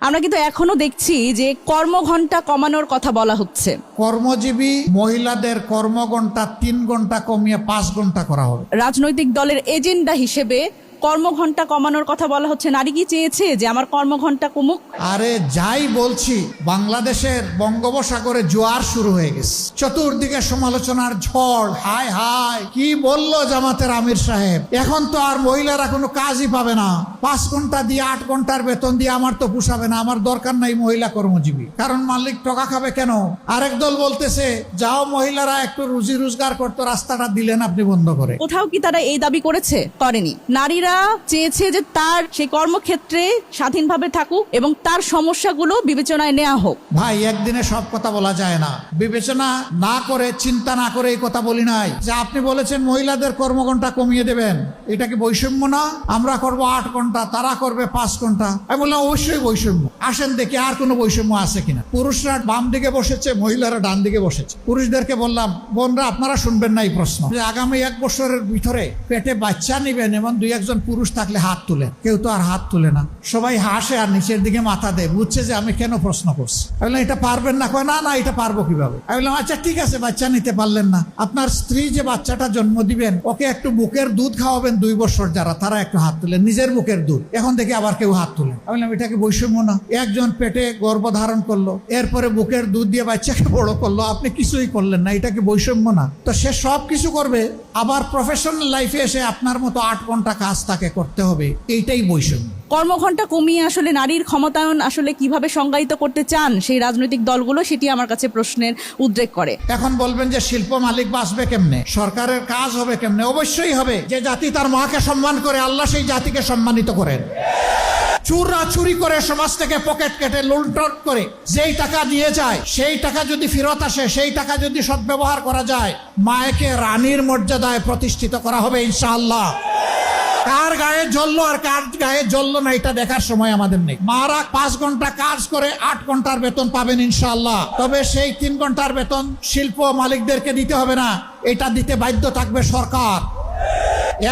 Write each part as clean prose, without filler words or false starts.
আমরা কিন্তু এখনো দেখছি যে কর্মঘণ্টা কমানোর কথা বলা হচ্ছে। কর্মজীবী মহিলাদের কর্মঘণ্টা 3 ঘন্টা কমিয়ে 5 ঘন্টা করা হবে। রাজনৈতিক দলের এজেন্ডা হিসেবে কর্মঘণ্টা কমানোর কথা বলা হচ্ছে। নারী কি চেয়েছে যে আমার কর্মঘণ্টা কমুক? আরে যাই বলছি, বাংলাদেশের বঙ্গোপসাগরে জোয়ার শুরু হয়ে গেছে, চতুর্দিকে সমালোচনার ঝড়। হায় হায়, কি বললো জামাতের আমির সাহেব, এখন তো আর মহিলারা কোনো কাজই পাবে না। 5 ঘন্টা দিয়ে 8 ঘন্টার বেতন দিয়ে আমার তো পোষাবে না, আমার দরকার নাই মহিলা কর্মজীবী, কারণ মালিক টাকা খাবে কেন? আরেক দল বলতেছে যাও মহিলারা একটু রুজি রোজগার করতো, রাস্তাটা দিলেন আপনি বন্ধ করে। কোথাও কি তারা এই দাবি করেছে? করেনি। নারীরা চেয়েছে যে তার সেই কর্মক্ষেত্রে স্বাধীনভাবে থাকুক এবং তার সমস্যাগুলো বিবেচনায় নেওয়া হোক। ভাই, একদিনে সব কথা বলা যায় না। বিবেচনা না করে, চিন্তা না করে এই কথা বলি নাই যে আপনি বলেছেন মহিলাদের কর্মঘণ্টা কমিয়ে দেবেন, এটা কি বৈষম্য না? আমরা করব 8 ঘন্টা, তারা করবে 5 ঘন্টা। আমি বললাম অবশ্যই বৈষম্য। আসেন দেখি আর কোনো বৈষম্য আছে কিনা। পুরুষরা বাম দিকে বসেছে, মহিলারা ডান দিকে বসেছে। পুরুষদেরকে বললাম, বোনরা আপনারা শুনবেন না এই প্রশ্ন, যে আগামী 1 বছরের ভিতরে পেটে বাচ্চা নিবেন এবং 2-1 জন পুরুষ থাকলে হাত তুলেন। কেউ তো আর হাত তুলে না, সবাই হাসে আর নিচের দিকে মাথা দেয়, বুঝছে যে আমি কেন প্রশ্ন করছি। আমি বললাম এটা পারবেন না? কয় না না, এটা পারবো কিভাবে? আমি বললাম আচ্ছা ঠিক আছে, বাচ্চা নিতে পারলেন না, আপনার স্ত্রী যে বাচ্চাটা জন্ম দিবেন ওকে একটু বুকের দুধ খাওয়াবেন 2 বছর, যারা তারা একটু হাত তুলেন, নিজের বুকের দুধ। এখন দেখি আবার কেউ হাত তুলেন। আমি বললাম এটা কি বৈষম্য না? একজন পেটে গর্ভধারণ করলো, এরপরে বুকের দুধ দিয়ে বাচ্চাকে বড় করলো, আপনি কিছুই করলেন না, এটা কি বৈষম্য না? তো সে সব কিছু করবে, আবার প্রফেশনাল লাইফে এসে আপনার মতো 8 ঘন্টা কাজ তাকে করতে হবে, এইটাই বৈষম্য। কর্মঘণ্টা কমিয়ে আসলে নারীর ক্ষমতায়ন আসলে কিভাবে সংজ্ঞায়িত করতে চান সেই রাজনৈতিক দলগুলো, সেটি আমার কাছে প্রশ্নের উদ্রেক করে। এখন বলবেন যে শিল্প মালিক বাঁচবে কেমনে, সরকারের কাজ হবে কেমনে? অবশ্যই হবে। যে জাতি তার মাকে সম্মান করে, আল্লাহ সেই জাতিকে সম্মানিত করেন। চুরা চুরি করে সমাজ থেকে পকেট কেটে লুণ্ঠন করে যেই টাকা দিয়ে যায়, সেই টাকা যদি ফেরত আসে, সেই টাকা যদি সদ্ব্যবহার করা যায়, মায়েকে রানীর মর্যাদায় প্রতিষ্ঠিত করা হবে ইনশাআল্লাহ। কার গায়ে জ্বললো আর কার গায়ে জ্বললো না এটা দেখার সময় আমাদের নেই। মারা 5 ঘন্টা কাজ করে 8 ঘন্টার বেতন পাবেন ইনশাআল্লাহ। তবে সেই 3 ঘন্টার বেতন শিল্প মালিকদেরকে দিতে হবে না, এটা দিতে বাধ্য থাকবে সরকার।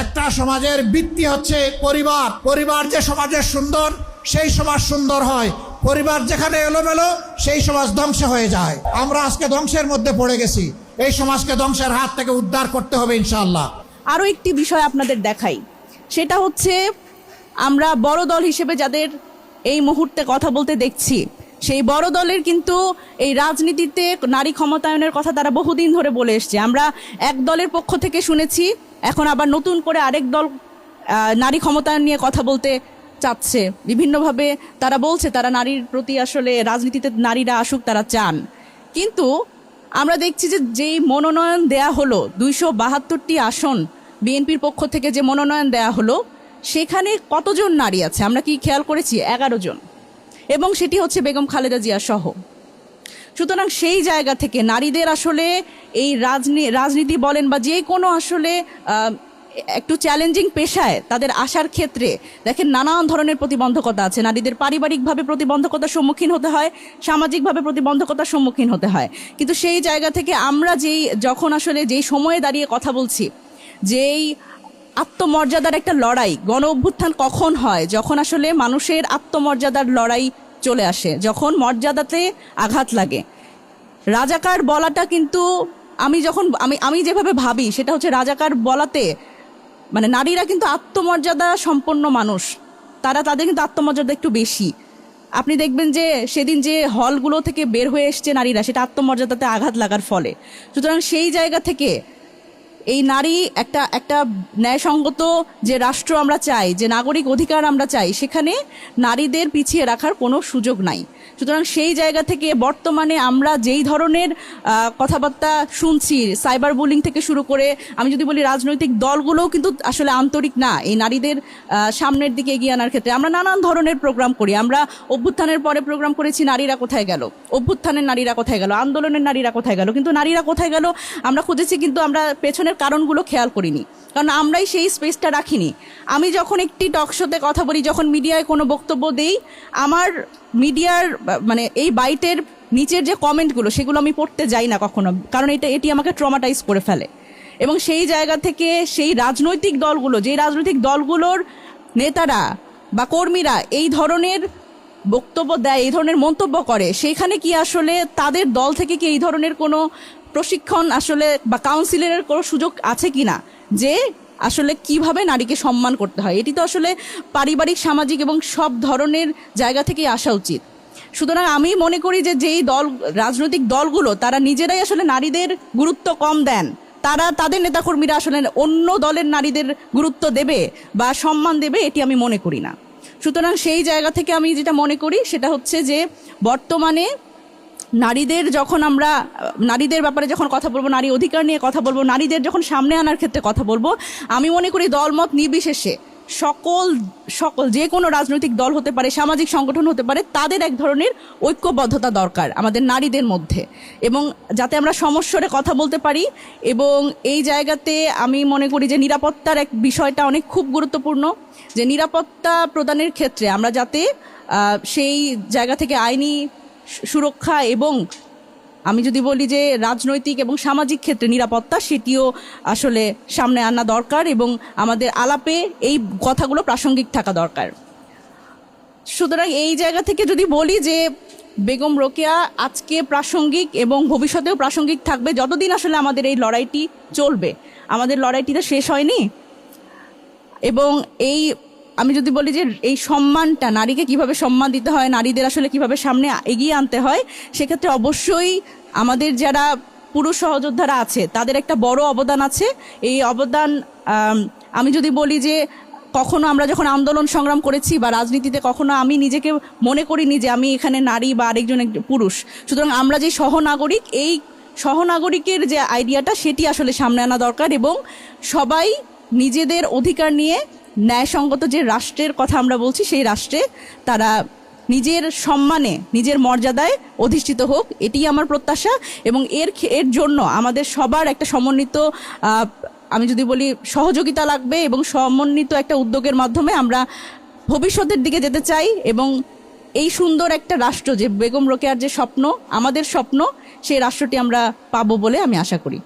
একটা সমাজের ভিত্তি হচ্ছে পরিবার। পরিবার যে সমাজের সুন্দর, সেই সমাজ সুন্দর হয়। পরিবার যেখানে এলোমেলো, সেই সমাজ ধ্বংস হয়ে যায়। আমরা আজকে ধ্বংসের মধ্যে পড়ে গেছি, এই সমাজকে ধ্বংসের হাত থেকে উদ্ধার করতে হবে ইনশাআল্লাহ। আরও একটি বিষয় আপনাদের দেখাই, সেটা হচ্ছে আমরা বড় দল হিসেবে যাদের এই মুহূর্তে কথা বলতে দেখছি, সেই বড় দলের কিন্তু এই রাজনীতিতে নারী ক্ষমতায়নের কথা তারা বহুদিন ধরে বলে এসছে। আমরা এক দলের পক্ষ থেকে শুনেছি, এখন আবার নতুন করে আরেক দল নারী ক্ষমতায়ন নিয়ে কথা বলতে চাচ্ছে। বিভিন্নভাবে তারা বলছে তারা নারীর প্রতি আসলে রাজনীতিতে নারীরা আসুক, তারা চান। কিন্তু আমরা দেখছি যে যেই মনোনয়ন দেয়া হলো, 272টি আসন বিএনপির পক্ষ থেকে যে মনোনয়ন দেয়া হলো, সেখানে কতজন নারী আছে আমরা কি খেয়াল করেছি? 11 জন, এবং সেটি হচ্ছে বেগম খালেদা জিয়া সহ। সুতরাং সেই জায়গা থেকে নারীদের আসলে এই রাজনীতি বলেন বা যে কোনো আসলে একটু চ্যালেঞ্জিং পেশায় তাদের আসার ক্ষেত্রে দেখেন নানান ধরনের প্রতিবন্ধকতা আছে। নারীদের পারিবারিকভাবে প্রতিবন্ধকতার সম্মুখীন হতে হয়, সামাজিকভাবে প্রতিবন্ধকতার সম্মুখীন হতে হয়। কিন্তু সেই জায়গা থেকে আমরা যখন আসলে যেই সময়ে দাঁড়িয়ে কথা বলছি, যেই আত্মমর্যাদার একটা লড়াই, গণ অভ্যুত্থান কখন হয়? যখন আসলে মানুষের আত্মমর্যাদার লড়াই চলে আসে, যখন মর্যাদাতে আঘাত লাগে। রাজাকার বলাটা কিন্তু আমি যেভাবে ভাবি সেটা হচ্ছে রাজাকার বলাতে মানে নারীরা কিন্তু আত্মমর্যাদা সম্পন্ন মানুষ, তাদের কিন্তু আত্মমর্যাদা একটু বেশি। আপনি দেখবেন যে সেদিন যে হলগুলো থেকে বের হয়ে এসছে নারীরা, সেটা আত্মমর্যাদাতে আঘাত লাগার ফলে। সুতরাং সেই জায়গা থেকে এই নারী একটা ন্যায়সঙ্গত যে রাষ্ট্র আমরা চাই, যে নাগরিক অধিকার আমরা চাই, সেখানে নারীদের পিছিয়ে রাখার কোনো সুযোগ নাই। সুতরাং সেই জায়গা থেকে বর্তমানে আমরা যেই ধরনের কথাবার্তা শুনছি, সাইবার বুলিং থেকে শুরু করে, আমি যদি বলি রাজনৈতিক দলগুলোও কিন্তু আসলে আন্তরিক না এই নারীদের সামনের দিকে এগিয়ে আনার ক্ষেত্রে। আমরা নানান ধরনের প্রোগ্রাম করি, আমরা অভ্যুত্থানের পরে প্রোগ্রাম করেছি নারীরা কোথায় গেল, অভ্যুত্থানের নারীরা কোথায় গেল, আন্দোলনের নারীরা কোথায় গেল, কিন্তু নারীরা কোথায় গেল আমরা খুঁজেছি, কিন্তু আমরা পেছনের কারণগুলো খেয়াল করিনি, কারণ আমরাই সেই স্পেসটা রাখিনি। আমি যখন একটি টক শোতে কথা বলি, যখন মিডিয়ায় কোনো বক্তব্য দেই, আমার মিডিয়ার মানে এই বাইটের নিচের যে কমেন্টগুলো, সেগুলো আমি পড়তে যাই না কখনো, কারণ এটি আমাকে ট্রমাটাইজ করে ফেলে। এবং সেই জায়গা থেকে সেই রাজনৈতিক দলগুলো, যে রাজনৈতিক দলগুলোর নেতারা বা কর্মীরা এই ধরনের বক্তব্য দেয়, এই ধরনের মন্তব্য করে, সেইখানে কি আসলে তাদের দল থেকে কি এই ধরনের কোনো প্রশিক্ষণ আসলে বা কাউন্সিলের কোনো সুযোগ আছে কিনা যে আসলে কিভাবে নারীকে সম্মান করতে হয়? এটি তো আসলে পারিবারিক, সামাজিক এবং সব ধরনের জায়গা থেকেই আসা উচিত। সুতরাং আমি মনে করি যে যেই রাজনৈতিক দলগুলো তারা নিজেরাই আসলে নারীদের গুরুত্ব কম দেন, তারা তাদের নেতাকর্মীরা আসলে অন্য দলের নারীদের গুরুত্ব দেবে বা সম্মান দেবে, এটি আমি মনে করি না। সুতরাং সেই জায়গা থেকে আমি যেটা মনে করি সেটা হচ্ছে যে বর্তমানে নারীদের ব্যাপারে যখন কথা বলবো, নারী অধিকার নিয়ে কথা বলবো, নারীদের যখন সামনে আনার ক্ষেত্রে কথা বলবো, আমি মনে করি দলমত নির্বিশেষে সকল যে কোনো রাজনৈতিক দল হতে পারে, সামাজিক সংগঠন হতে পারে, তাদের এক ধরনের ঐক্যবদ্ধতা দরকার আমাদের নারীদের মধ্যে, এবং যাতে আমরা সমস্যারে কথা বলতে পারি। এবং এই জায়গাতে আমি মনে করি যে নিরাপত্তার এক বিষয়টা অনেক খুব গুরুত্বপূর্ণ, যে নিরাপত্তা প্রদানের ক্ষেত্রে আমরা যাতে সেই জায়গা থেকে আইনি সুরক্ষা এবং আমি যদি বলি যে রাজনৈতিক এবং সামাজিক ক্ষেত্রে নিরাপত্তা, সেটিও আসলে সামনে আনা দরকার এবং আমাদের আলাপে এই কথাগুলো প্রাসঙ্গিক থাকা দরকার। সুতরাং এই জায়গা থেকে যদি বলি যে বেগম রোকেয়া আজকে প্রাসঙ্গিক এবং ভবিষ্যতেও প্রাসঙ্গিক থাকবে যতদিন আসলে আমাদের এই লড়াইটি চলবে, আমাদের লড়াইটিটা শেষ হয়নি। এবং আমি যদি বলি যে এই সম্মানটা, নারীকে কিভাবে সম্মান দিতে হয়, নারীদের আসলে কিভাবে সামনে এগিয়ে আনতে হয়, সেক্ষেত্রে অবশ্যই আমাদের যারা পুরুষ সহযোদ্ধারা আছে তাদের একটা বড় অবদান আছে। এই অবদান আমি যদি বলি যে কখনো আমরা যখন আন্দোলন সংগ্রাম করেছি বা রাজনীতিতে, কখনো আমি নিজেকে মনে করিনি যে আমি এখানে নারী বা আরেকজন পুরুষ। সুতরাং আমরা যে সহনাগরিক, এই সহনাগরিকের যে আইডিয়াটা, সেটি আসলে সামনে আনা দরকার এবং সবাই নিজেদের অধিকার নিয়ে ন্যায়সঙ্গত যে রাষ্ট্রের কথা আমরা বলছি, সেই রাষ্ট্রে তারা নিজের সম্মানে, নিজের মর্যাদায় অধিষ্ঠিত হোক, এটি আমার প্রত্যাশা। এবং এর জন্য আমাদের সবার একটা সমন্বিত, আমি যদি বলি সহযোগিতা লাগবে এবং সমন্বিত একটা উদ্যোগের মাধ্যমে আমরা ভবিষ্যতের দিকে যেতে চাই এবং এই সুন্দর একটা রাষ্ট্র, যে বেগম রোকেয়ার যে স্বপ্ন, আমাদের স্বপ্ন, সেই রাষ্ট্রটি আমরা পাবো বলে আমি আশা করি।